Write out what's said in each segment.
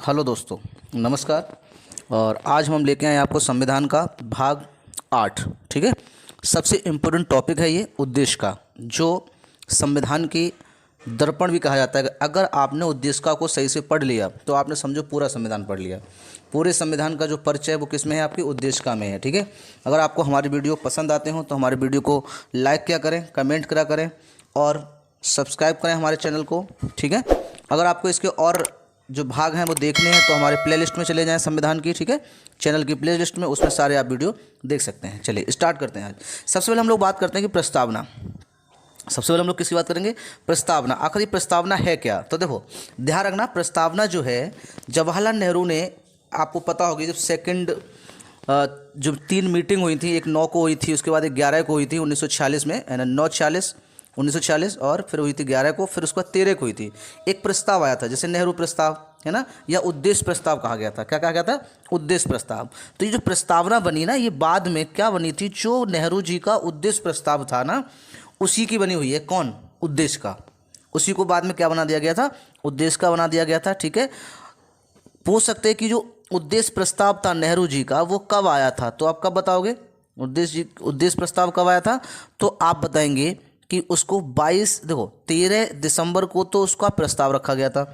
Hello दोस्तों, नमस्कार। और आज हम लेके आए आपको संविधान का भाग 8। ठीक है। सबसे इम्पोर्टेंट टॉपिक है ये उद्देश्य का, जो संविधान की दर्पण भी कहा जाता है। अगर आपने उद्देशिका को सही से पढ़ लिया तो आपने समझो पूरा संविधान पढ़ लिया। पूरे संविधान का जो परिचय है वो किस में है? आपकी उद्देशिका में है। ठीक है। अगर आपको हमारी वीडियो पसंद आते हो तो हमारी वीडियो को लाइक किया करें, कमेंट करा करें और सब्सक्राइब करें हमारे चैनल को। ठीक है। अगर आपको इसके और जो भाग हैं वो देखने हैं तो हमारे प्लेलिस्ट में चले जाएं संविधान की। ठीक है। चैनल की प्लेलिस्ट में, उसमें सारे आप वीडियो देख सकते हैं। चलिए स्टार्ट करते हैं। आज सबसे पहले हम लोग बात करते हैं कि प्रस्तावना। सबसे पहले हम लोग किसकी बात करेंगे? प्रस्तावना। आखिर ये प्रस्तावना है क्या? तो देखो, ध्यान रखना, प्रस्तावना जो है जवाहरलाल नेहरू ने, आपको पता होगी, जब सेकंड जो 3 मीटिंग हुई थी, एक 9 को हुई थी, उसके बाद एक 11 को हुई थी 1946 में, 1946 और फिर हुई थी 11 को, फिर उसके बाद 13 को हुई थी। एक प्रस्ताव आया था जैसे नेहरू प्रस्ताव, है ना, या उद्देश्य प्रस्ताव कहा गया था। क्या कहा गया था? उद्देश्य प्रस्ताव। तो ये जो प्रस्तावना बनी ना, ये बाद में क्या बनी थी? जो नेहरू जी का उद्देश्य प्रस्ताव था ना, उसी की बनी हुई है। कौन? उद्देश्य का। उसी को बाद में क्या बना दिया गया था? उद्देश्य का बना दिया गया था। ठीक है। पूछ सकते हैं कि जो उद्देश्य प्रस्ताव था नेहरू जी का, वो कब आया था? तो आप कब बताओगे? उद्देश्य प्रस्ताव कब आया था? तो आप बताएंगे कि उसको 13 दिसंबर को तो उसका प्रस्ताव रखा गया था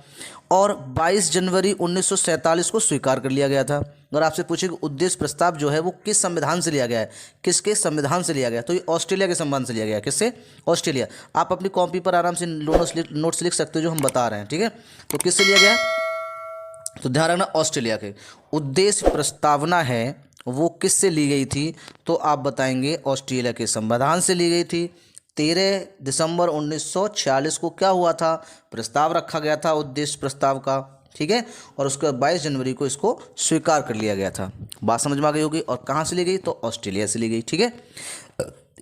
और 22 जनवरी 1947 को स्वीकार कर लिया गया था। अगर आपसे पूछे कि उद्देश्य प्रस्ताव जो है वो किस संविधान से लिया गया है, किसके संविधान से लिया गया, तो ये ऑस्ट्रेलिया के संविधान से लिया गया है। किससे? ऑस्ट्रेलिया। आप अपनी कॉपी पर आराम से नोट्स लिख सकते हो जो हम बता रहे हैं। ठीक है। तो किससे लिया गया? तो ध्यान रखना, ऑस्ट्रेलिया के। उद्देश्य प्रस्तावना है वो किससे ली गई थी? तो आप बताएंगे ऑस्ट्रेलिया के संविधान से ली गई थी। 13 दिसंबर 1946 को क्या हुआ था? प्रस्ताव रखा गया था उद्देश्य प्रस्ताव का। ठीक है। और उसके बाद 22 जनवरी को इसको स्वीकार कर लिया गया था। बात समझ में आ गई होगी। और कहाँ से ली गई? तो ऑस्ट्रेलिया से ली गई। ठीक है।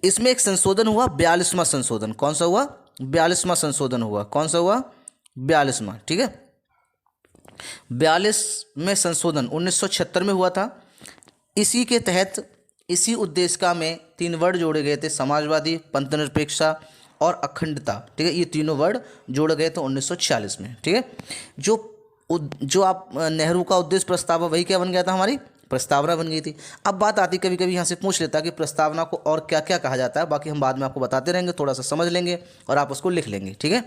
इसमें एक संशोधन हुआ, 42वां संशोधन। कौन सा हुआ? 42वां संशोधन हुआ। कौन सा हुआ? 42वां। ठीक है। 42 में संशोधन 1976 में हुआ था। इसी के तहत, इसी उद्देशिका में 3 वर्ड जोड़े गए थे: समाजवादी, पंथनिरपेक्षता और अखंडता। ठीक है। ये तीनों वर्ड जोड़े गए थे 1946 में। ठीक है। जो आप नेहरू का उद्देश्य प्रस्ताव है, वही क्या बन गया था? हमारी प्रस्तावना बन गई थी। अब बात आती, कभी कभी यहाँ से पूछ लेता कि प्रस्तावना को और क्या क्या कहा जाता है। बाकी हम बाद में आपको बताते रहेंगे, थोड़ा सा समझ लेंगे और आप उसको लिख लेंगे। ठीक है।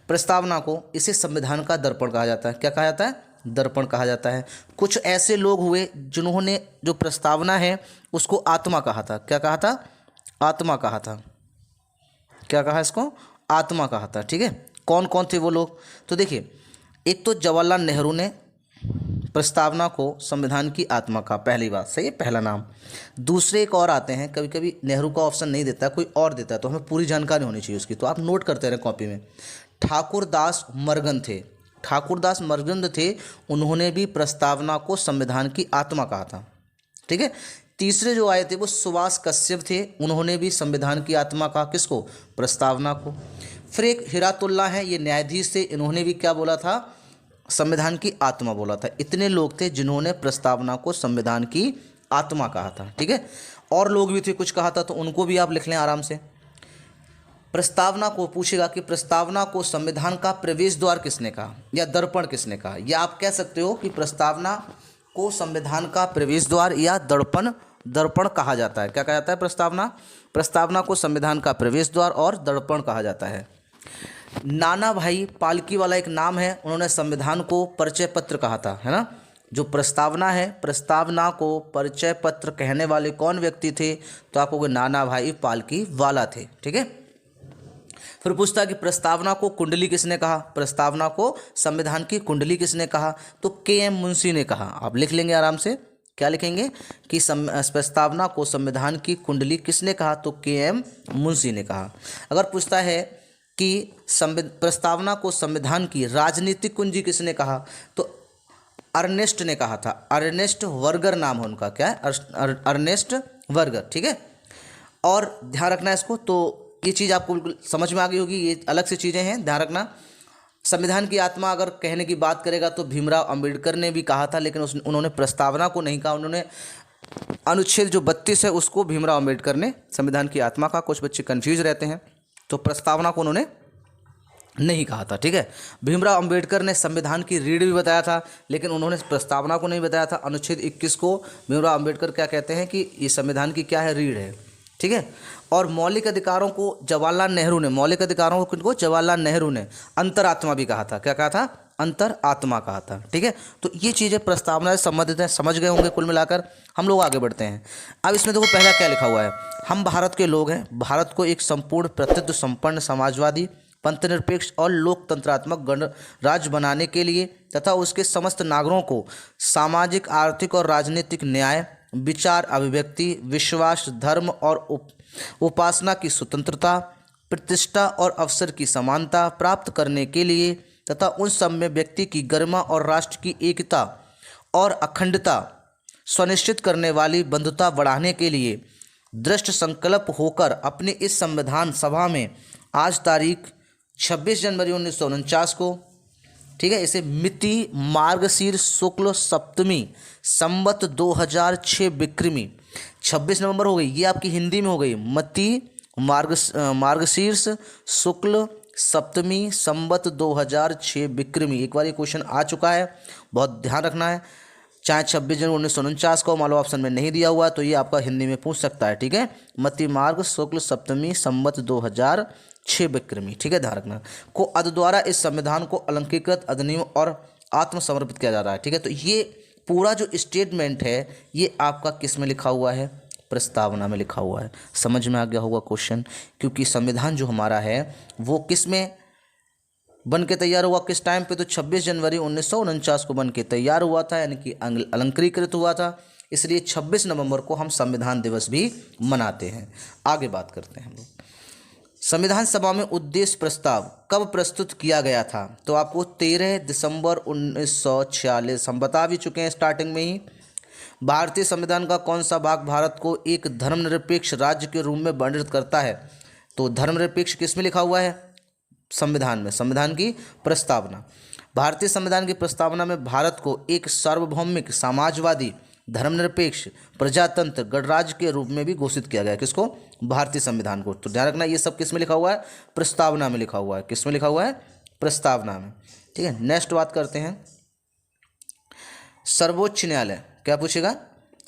प्रस्तावना को, इसे संविधान का दर्पण कहा जाता है। क्या कहा जाता है? दर्पण कहा जाता है। कुछ ऐसे लोग हुए जिन्होंने जो प्रस्तावना है उसको आत्मा कहा था। क्या कहा था? आत्मा कहा था। क्या कहा इसको? आत्मा कहा था। ठीक है। कौन कौन थे वो लोग? तो देखिए, एक तो जवाहरलाल नेहरू ने प्रस्तावना को संविधान की आत्मा का, पहली बात सही है, पहला नाम। दूसरे एक और आते हैं, कभी कभी नेहरू का ऑप्शन नहीं देता, कोई और देता है, तो हमें पूरी जानकारी होनी चाहिए उसकी, तो आप नोट करते रहें कॉपी में। ठाकुरदास मरगन थे। ठाकुरदास मरगन थे, उन्होंने भी प्रस्तावना को संविधान की आत्मा कहा था। ठीक है। तीसरे जो आए थे वो सुभाष कश्यप थे, उन्होंने भी संविधान की आत्मा कहा। किसको? प्रस्तावना को। फिर एक हिरातुल्लाह हैं, ये न्यायाधीश थे, इन्होंने भी क्या बोला था? संविधान की आत्मा बोला था। इतने लोग थे जिन्होंने प्रस्तावना को संविधान की आत्मा कहा था। ठीक है। और लोग भी थे, कुछ कहा था, तो उनको भी आप लिख लें आराम से। प्रस्तावना को पूछेगा कि प्रस्तावना को संविधान का प्रवेश द्वार किसने कहा या दर्पण किसने कहा, या आप कह सकते हो कि प्रस्तावना को संविधान का प्रवेश द्वार या दर्पण कहा जाता है। क्या कहा जाता है? प्रस्तावना को संविधान का प्रवेश द्वार और दर्पण कहा जाता है। नाना भाई पालकी वाला एक नाम है, उन्होंने संविधान को परिचय पत्र कहा था, है ना। जो प्रस्तावना है, प्रस्तावना को परिचय पत्र कहने वाले कौन व्यक्ति थे? तो आपको नाना भाई पालकी वाला थे। ठीक है। फिर पूछता है कि प्रस्तावना को कुंडली किसने कहा? प्रस्तावना को संविधान की कुंडली किसने कहा? तो के.एम. मुंशी ने कहा। आप लिख लेंगे आराम से। क्या लिखेंगे कि प्रस्तावना को संविधान की कुंडली किसने कहा? तो के.एम. मुंशी ने कहा। अगर पूछता है कि प्रस्तावना को संविधान की राजनीतिक कुंजी किसने कहा? तो अर्नेस्ट ने कहा था। अर्नेस्ट वर्गर नाम है उनका। क्या है? अर्नेस्ट वर्गर। ठीक है। और ध्यान रखना इसको, तो ये चीज़ आपको बिल्कुल समझ में आ गई होगी। ये अलग से चीज़ें हैं, ध्यान रखना। संविधान की आत्मा अगर कहने की बात करेगा तो भीमराव अंबेडकर ने भी कहा था, लेकिन उन्होंने प्रस्तावना को नहीं कहा। उन्होंने अनुच्छेद जो 32 है उसको भीमराव अंबेडकर ने संविधान की आत्मा का। कुछ बच्चे कंफ्यूज रहते हैं, तो प्रस्तावना को उन्होंने नहीं कहा था। ठीक है, भीमराव अंबेडकर ने संविधान की रीढ़ भी बताया था, लेकिन उन्होंने प्रस्तावना को नहीं बताया था। अनुच्छेद 21 को भीमराव अंबेडकर क्या कहते हैं कि ये संविधान की क्या है, रीढ़ है। ठीक है, और मौलिक अधिकारों को जवाहरलाल नेहरू ने, मौलिक अधिकारों को किनको, जवाहरलाल नेहरू ने अंतरात्मा भी कहा था। क्या कहा था, अंतरात्मा कहा था। ठीक है, तो ये चीज़ें प्रस्तावना से संबंधित हैं, समझ गए होंगे। कुल मिलाकर हम लोग आगे बढ़ते हैं। अब इसमें देखो पहला क्या लिखा हुआ है, हम भारत के लोग हैं, भारत को एक संपूर्ण प्रतिनिधित्व संपन्न समाजवादी पंथनिरपेक्ष और लोकतंत्रात्मक गणराज्य बनाने के लिए तथा उसके समस्त नागरिकों को सामाजिक, आर्थिक और राजनीतिक न्याय, विचार अभिव्यक्ति, विश्वास, धर्म और उपासना की स्वतंत्रता, प्रतिष्ठा और अवसर की समानता प्राप्त करने के लिए तथा उन सब में व्यक्ति की गरिमा और राष्ट्र की एकता और अखंडता सुनिश्चित करने वाली बंधुता बढ़ाने के लिए दृढ़ संकल्प होकर अपने इस संविधान सभा में आज तारीख 26 जनवरी 1949 को, ठीक है, इसे मिति मार्गशीर शुक्ल सप्तमी संवत 2006 विक्रमी 26 नवंबर हो गई, ये आपकी हिंदी में हो गई, मति मार्गशीर्ष शुक्ल सप्तमी संवत 2006 विक्रमी। एक बार ये क्वेश्चन आ चुका है, बहुत ध्यान रखना है। चाहे 26 जनवरी 1949 को मान लो ऑप्शन में नहीं दिया हुआ तो ये आपका हिंदी में पूछ सकता है। ठीक है, मति मार्ग शुक्ल सप्तमी संवत 2006 विक्रमी। ठीक है, ध्यान रखना। को अद द्वारा इस संविधान को अलंकृत अधिनियम और आत्मसमर्पित किया जा रहा है। ठीक है, तो ये पूरा जो स्टेटमेंट है ये आपका किस में लिखा हुआ है, प्रस्तावना में लिखा हुआ है। समझ में आ गया होगा क्वेश्चन, क्योंकि संविधान जो हमारा है वो किस में बन के तैयार हुआ, किस टाइम पे, तो 26 जनवरी 1949 को बन के तैयार हुआ था, यानी कि अलंकृत हुआ था। इसलिए 26 नवंबर को हम संविधान दिवस भी मनाते हैं। आगे बात करते हैं हम लोग। संविधान सभा में उद्देश्य प्रस्ताव कब प्रस्तुत किया गया था, तो आपको 13 दिसंबर 1946 हम बता भी चुके हैं स्टार्टिंग में ही। भारतीय संविधान का कौन सा भाग भारत को एक धर्मनिरपेक्ष राज्य के रूप में वर्णित करता है, तो धर्मनिरपेक्ष किस में लिखा हुआ है, संविधान में। संविधान की प्रस्तावना, भारतीय संविधान की प्रस्तावना में भारत को एक सार्वभौमिक समाजवादी धर्मनिरपेक्ष प्रजातंत्र गणराज्य के रूप में भी घोषित किया गया। किसको, भारतीय संविधान को। तो ध्यान रखना ये सब किस में लिखा हुआ है, प्रस्तावना में लिखा हुआ है। किस में लिखा हुआ है, प्रस्तावना में। ठीक है, नेक्स्ट बात करते हैं। सर्वोच्च न्यायालय क्या पूछेगा,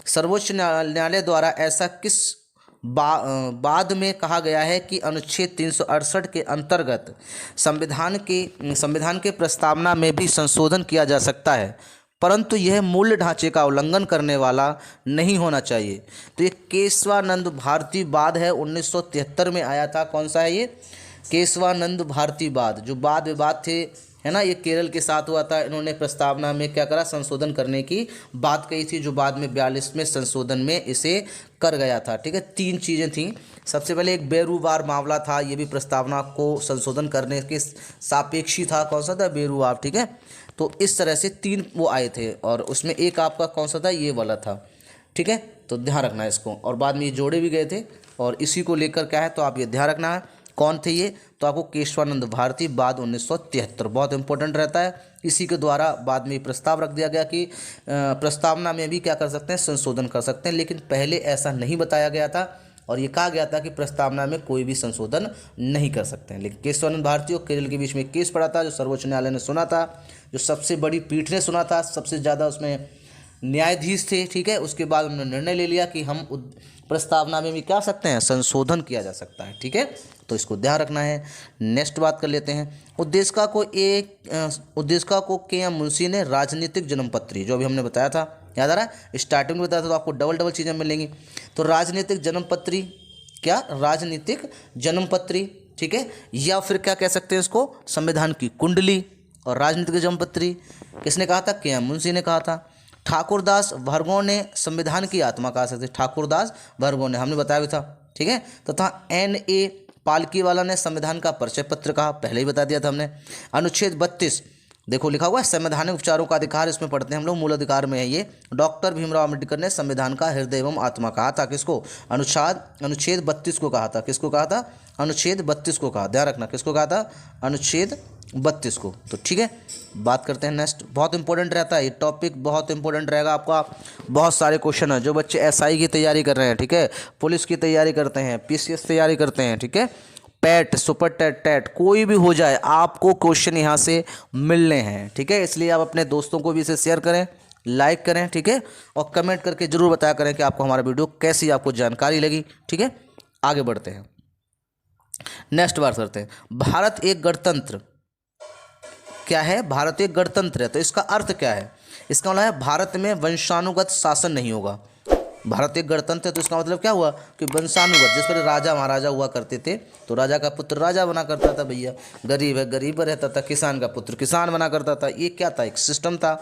सर्वोच्च न्यायालय द्वारा ऐसा किस बाद में कहा गया है कि अनुच्छेद 368 के अंतर्गत संविधान के प्रस्तावना में भी संशोधन किया जा सकता है, परंतु यह मूल ढांचे का उल्लंघन करने वाला नहीं होना चाहिए। तो ये केशवानंद भारती वाद है, 1973 में आया था। कौन सा है ये, केशवानंद भारती वाद। जो वाद विवाद थे, है ना, ये केरल के साथ हुआ था। इन्होंने प्रस्तावना में क्या करा, संशोधन करने की बात कही थी, जो बाद में 42वें संशोधन में इसे कर गया था। ठीक है, 3 चीज़ें थीं। सबसे पहले एक बेरुवार मामला था, ये भी प्रस्तावना को संशोधन करने के सापेक्षी था। कौन सा था, बेरुवार। ठीक है, तो इस तरह से 3 वो आए थे, और उसमें एक आपका कौन सा था, ये वाला था। ठीक है, तो ध्यान रखना है इसको। और बाद में ये जोड़े भी गए थे, और इसी को लेकर क्या है, तो आप ये ध्यान रखना है कौन थे ये, तो आपको केशवानंद भारती बाद 1973 बहुत इंपॉर्टेंट रहता है। इसी के द्वारा बाद में प्रस्ताव रख दिया गया कि प्रस्तावना में भी क्या कर सकते हैं, संशोधन कर सकते हैं। लेकिन पहले ऐसा नहीं बताया गया था, और ये कहा गया था कि प्रस्तावना में कोई भी संशोधन नहीं कर सकते हैं। लेकिन केशवानंद भारती और केरल के बीच में केस पड़ा था, जो सर्वोच्च न्यायालय ने सुना था, जो सबसे बड़ी पीठ ने सुना था, सबसे ज़्यादा उसमें न्यायाधीश थे। ठीक है, उसके बाद उन्होंने निर्णय ले लिया कि हम प्रस्तावना में भी क्या सकते हैं, संशोधन किया जा सकता है। ठीक है, तो इसको ध्यान रखना है। नेक्स्ट बात कर लेते हैं। उद्देशिका को के एम मुंशी ने राजनीतिक जन्मपत्री, जो अभी हमने बताया था, याद आ रहा है, स्टार्टिंग में बताया था, तो आपको डबल चीज़ें मिलेंगी। तो राजनीतिक जन्मपत्री, क्या, राजनीतिक जन्मपत्री। ठीक है, या फिर क्या कह सकते हैं इसको, संविधान की कुंडली। और राजनीतिक जन्मपत्री किसने कहा था, के एम मुंशी ने कहा था। ठाकुरदास भरगों ने संविधान की आत्मा कहा सकते, ठाकुरदास भरगों ने, हमने बताया भी था। ठीक है, तथा N.A. पालकीवाला ने संविधान का परिचय पत्र कहा, पहले ही बता दिया था हमने। अनुच्छेद 32 देखो लिखा हुआ है, संवैधानिक उपचारों का अधिकार, इसमें पढ़ते हैं हम लोग, मूल अधिकार में है ये। डॉक्टर भीमराव अम्बेडकर ने संविधान का हृदय एवं आत्मा कहा था। किसको, अनुच्छेद 32 को कहा था। किसको कहा था, अनुच्छेद 32 को कहा। ध्यान रखना, किसको कहा था, अनुच्छेद 32 को। तो ठीक है, बात करते हैं नेक्स्ट। बहुत इंपॉर्टेंट रहता है ये टॉपिक, बहुत इंपॉर्टेंट रहेगा आपका। बहुत सारे क्वेश्चन है, जो बच्चे SI की तैयारी कर रहे हैं, ठीक है, पुलिस की तैयारी करते हैं, PCS तैयारी करते हैं, ठीक है, पैट, सुपर टेट, टेट कोई भी हो जाए, आपको क्वेश्चन यहाँ से मिलने हैं, ठीक है। इसलिए आप अपने दोस्तों को भी इसे शेयर करें, लाइक करें, ठीक है, और कमेंट करके जरूर बताया करें कि आपको हमारा वीडियो कैसी आपको जानकारी लगी, ठीक है। आगे बढ़ते हैं, नेक्स्ट बात करते हैं। भारत एक गणतंत्र क्या है? भारत एक गणतंत्र है, तो इसका अर्थ क्या है? इसका मतलब है भारत में वंशानुगत शासन नहीं होगा। भारत एक गणतंत्र है तो इसका मतलब क्या हुआ कि वंशानुगत, जिस पर राजा महाराजा हुआ करते थे, तो राजा का पुत्र राजा बना करता था भैया, गरीब है गरीब रहता था, किसान का पुत्र किसान बना करता था। ये क्या था? एक सिस्टम था,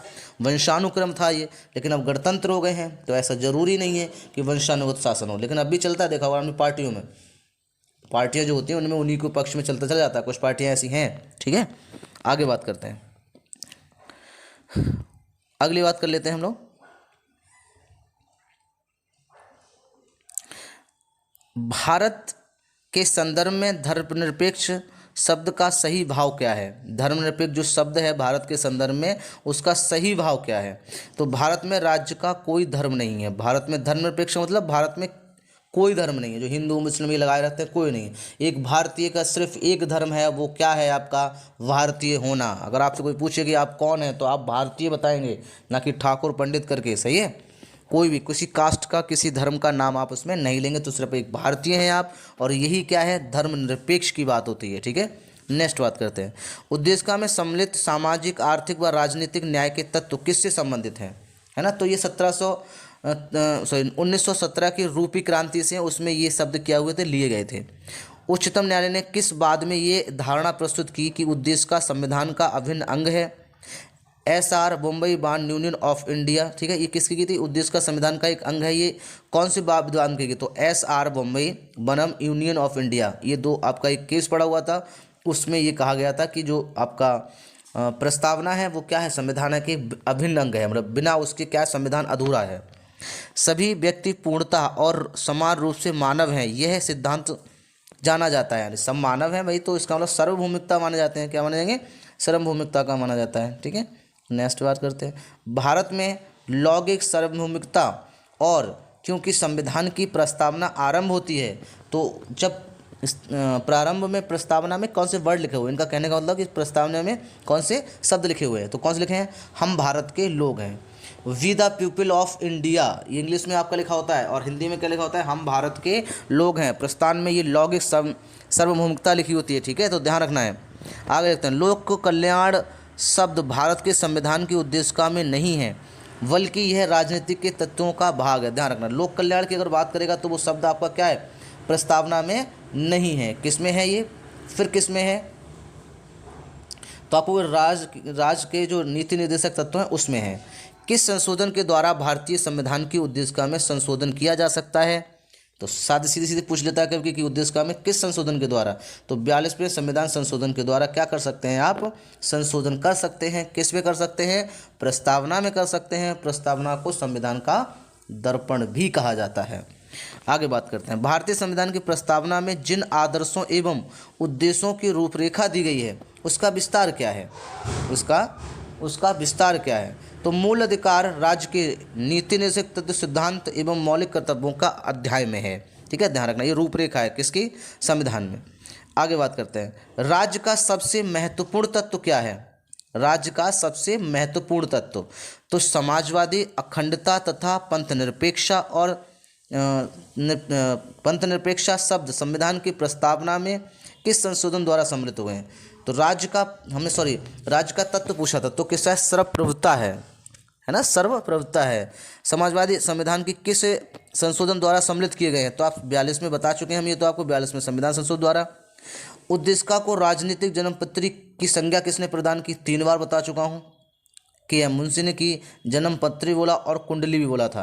वंशानुक्रम था ये। लेकिन अब गणतंत्र हो गए हैं तो ऐसा जरूरी नहीं है कि वंशानुगत शासन हो, लेकिन अब भी चलता है। देखा होगा आपने पार्टियों में, पार्टियां जो होती हैं उनमें उन्हीं के पक्ष में चलता चला जाता है, कुछ पार्टियां ऐसी हैं, ठीक है। आगे बात करते हैं, अगली बात कर लेते हैं हम लोग। भारत के संदर्भ में धर्मनिरपेक्ष शब्द का सही भाव क्या है? धर्मनिरपेक्ष जो शब्द है भारत के संदर्भ में, उसका सही भाव क्या है? तो भारत में राज्य का कोई धर्म नहीं है। भारत में धर्मनिरपेक्ष मतलब भारत में कोई धर्म नहीं है, जो हिंदू मुस्लिम ये लगाए रहते हैं, कोई नहीं है। एक भारतीय का सिर्फ एक धर्म है, वो क्या है? आपका भारतीय होना। अगर आपसे कोई पूछे कि आप कौन है, तो आप भारतीय बताएंगे, ना कि ठाकुर पंडित करके, सही है। कोई भी किसी कास्ट का, किसी धर्म का नाम आप उसमें नहीं लेंगे, तो सिर्फ एक भारतीय हैं आप। और यही क्या है? धर्मनिरपेक्ष की बात होती है, ठीक है। नेक्स्ट बात करते हैं, उद्देशिका में सम्मिलित सामाजिक, आर्थिक व राजनीतिक न्याय के तत्व किससे संबंधित हैं? है ना, तो ये 1917 की रूपी क्रांति से उसमें ये शब्द क्या हुए थे, लिए गए थे। उच्चतम न्यायालय ने किस बाद में ये धारणा प्रस्तुत की कि उद्देशिका संविधान का अभिन्न अंग है? SR बम्बई बान यूनियन ऑफ इंडिया, ठीक है, ये किसकी की थी? उद्देशिका संविधान का एक अंग है। ये कौन से विद्वान की? तो SR बम्बई बनम यूनियन ऑफ इंडिया, ये दो आपका एक केस पड़ा हुआ था, उसमें ये कहा गया था कि जो आपका प्रस्तावना है वो क्या है? संविधान के अभिन्न अंग है, मतलब बिना उसके क्या संविधान अधूरा है। सभी व्यक्ति पूर्णतः और समान रूप से मानव हैं, यह सिद्धांत जाना जाता है। यानी सब मानव हैं भाई, तो इसका मतलब सर्वभौमिकता माने जाते हैं। क्या माने जाएंगे? सर्वभौमिकता का माना जाता है, ठीक है। नेक्स्ट बात करते हैं, भारत में लौकिक सार्वभौमिकता, और क्योंकि संविधान की प्रस्तावना आरंभ होती है, तो जब प्रारंभ में प्रस्तावना में कौन से वर्ड लिखे हुए हैं? इनका कहने का मतलब कि प्रस्तावना में कौन से शब्द लिखे हुए हैं, तो कौन से लिखे हैं? हम भारत के लोग हैं। We the people of India, ये इंग्लिश में आपका लिखा होता है, और हिंदी में क्या लिखा होता है? हम भारत के लोग हैं। प्रस्तावना में ये लौकिक सार्वभौमिकता लिखी होती है, ठीक है, तो ध्यान रखना है। आगे देखते हैं, लोक कल्याण शब्द भारत के संविधान की उद्देशिका में नहीं है, बल्कि यह राजनीतिक के तत्वों का भाग है। ध्यान रखना, लोक कल्याण की अगर बात करेगा तो वो शब्द आपका क्या है? प्रस्तावना में नहीं है। किस में है ये? फिर किस में है? तो आपको राज के जो नीति निर्देशक तत्व हैं उसमें है। किस संशोधन के द्वारा भारतीय संविधान की उद्देशिका में संशोधन किया जा सकता है? तो सादी सीधी पूछ लेता है कभी कि उद्देशिका में किस संशोधन के द्वारा, तो 42वें संविधान संशोधन के द्वारा क्या कर सकते हैं आप? संशोधन कर सकते हैं। किस में कर सकते हैं? प्रस्तावना में कर सकते हैं। प्रस्तावना को संविधान का दर्पण भी कहा जाता है। आगे बात करते हैं, भारतीय संविधान की प्रस्तावना में जिन आदर्शों एवं उद्देश्यों की रूपरेखा दी गई है उसका विस्तार क्या है? उसका विस्तार क्या है? तो मूल अधिकार राज्य के नीति निर्देशक तत्व, सिद्धांत एवं मौलिक कर्तव्यों का अध्याय में है, ठीक है, ध्यान रखना। ये रूपरेखा है किसकी? संविधान में। आगे बात करते हैं, राज्य का सबसे महत्वपूर्ण तत्व क्या है? राज्य का सबसे महत्वपूर्ण तत्व तो समाजवादी, अखंडता तथा पंथनिरपेक्षा, और पंथनिरपेक्षा शब्द संविधान की प्रस्तावना में किस संशोधन द्वारा सम्मिलित हुए हैं? तो राज्य का तत्व पूछा था, तो किसका? सर्वप्रभुता है ना, सर्वप्रभुता है। समाजवादी संविधान की किस संशोधन द्वारा सम्मिलित किए गए हैं? तो आप 42 में बता चुके हैं हम, ये तो आपको 42 में संविधान संशोधन द्वारा। उद्देशिका को राजनीतिक जन्मपत्री की संज्ञा किसने प्रदान की? 3 बार बता चुका हूँ। के मुंशी ने की, जन्मपत्री बोला और कुंडली भी बोला था।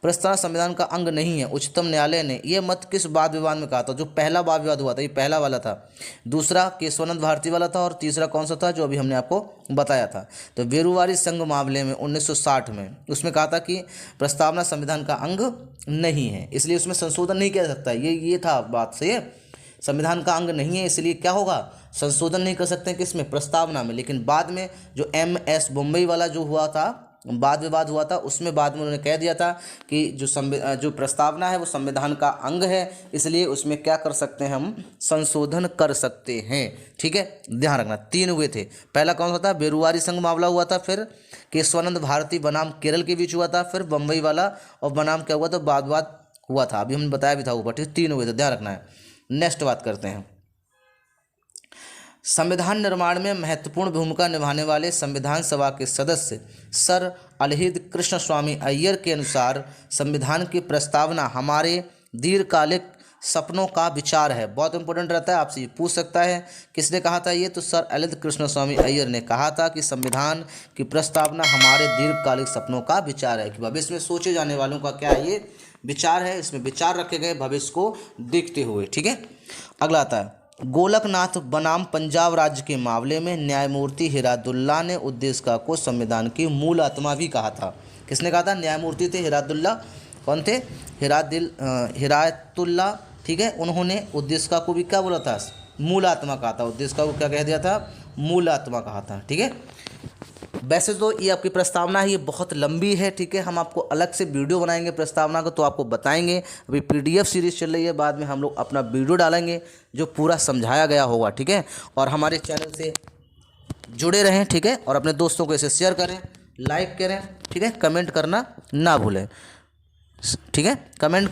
प्रस्तावना संविधान का अंग नहीं है। उच्चतम न्यायालय ने यह मत किस वाद विवाद में कहा था? जो पहला वाद विवाद हुआ था, ये पहला वाला था। दूसरा केशवानंद भारती वाला था, और तीसरा कौन सा था जो अभी हमने आपको बताया था? तो बेरुवारी संघ मामले में 1960 में उसमें कहा था कि प्रस्तावना संविधान का अंग नहीं है, इसलिए उसमें संशोधन नहीं किया जा सकता। ये था बात, सही है। संविधान का अंग नहीं है, इसलिए क्या होगा? संशोधन नहीं कर सकते हैं किसमें? प्रस्तावना में। लेकिन बाद में जो MS बम्बई वाला जो हुआ था, वाद विवाद हुआ था, उसमें बाद में उन्होंने कह दिया था कि जो प्रस्तावना है वो संविधान का अंग है, इसलिए उसमें क्या कर सकते हैं, हम संशोधन कर सकते हैं। ठीक है, ध्यान रखना 3 हुए थे। पहला कौन सा था, बेरुवारी संघ मामला हुआ था, फिर केशवानंद भारती बनाम केरल के बीच हुआ था, फिर बम्बई वाला और बनाम क्या हुआ था, वाद विवाद हुआ था। अभी हमने बताया भी था ऊपर। ठीक, 3 हुए थे, ध्यान रखना है। नेक्स्ट बात करते हैं, संविधान निर्माण में महत्वपूर्ण भूमिका निभाने वाले संविधान सभा के सदस्य सर अलहिद कृष्ण स्वामी अय्यर के अनुसार संविधान की प्रस्तावना हमारे दीर्घकालिक सपनों का विचार है। बहुत इंपॉर्टेंट रहता है, आपसे ये पूछ सकता है किसने कहा था ये, तो सर अलहिद कृष्ण स्वामी अय्यर ने कहा था कि संविधान की प्रस्तावना हमारे दीर्घकालिक सपनों का विचार है, कि भविष्य में सोचे जाने वालों का क्या है, ये विचार है, इसमें विचार रखे गए भविष्य को देखते हुए। ठीक है, अगला आता है, गोलकनाथ बनाम पंजाब राज्य के मामले में न्यायमूर्ति हिरादुल्ला ने उद्देशिका को संविधान की मूल आत्मा भी कहा था। किसने कहा था, न्यायमूर्ति थे हिरादुल्ला, कौन थे, हिरायतुल्ला। ठीक है, उन्होंने उद्देशिका को भी क्या बोला था, मूल आत्मा कहा था। उद्देशिका को क्या कह दिया था, मूल आत्मा कहा था। ठीक है, वैसे तो ये आपकी प्रस्तावना है, ये बहुत लंबी है। ठीक है, हम आपको अलग से वीडियो बनाएंगे प्रस्तावना को, तो आपको बताएंगे। अभी PDF सीरीज चल रही है, बाद में हम लोग अपना वीडियो डालेंगे जो पूरा समझाया गया होगा। ठीक है, और हमारे चैनल से जुड़े रहें। ठीक है, और अपने दोस्तों को इसे शेयर करें, लाइक करें। ठीक है, कमेंट करना ना भूलें। ठीक है, कमेंट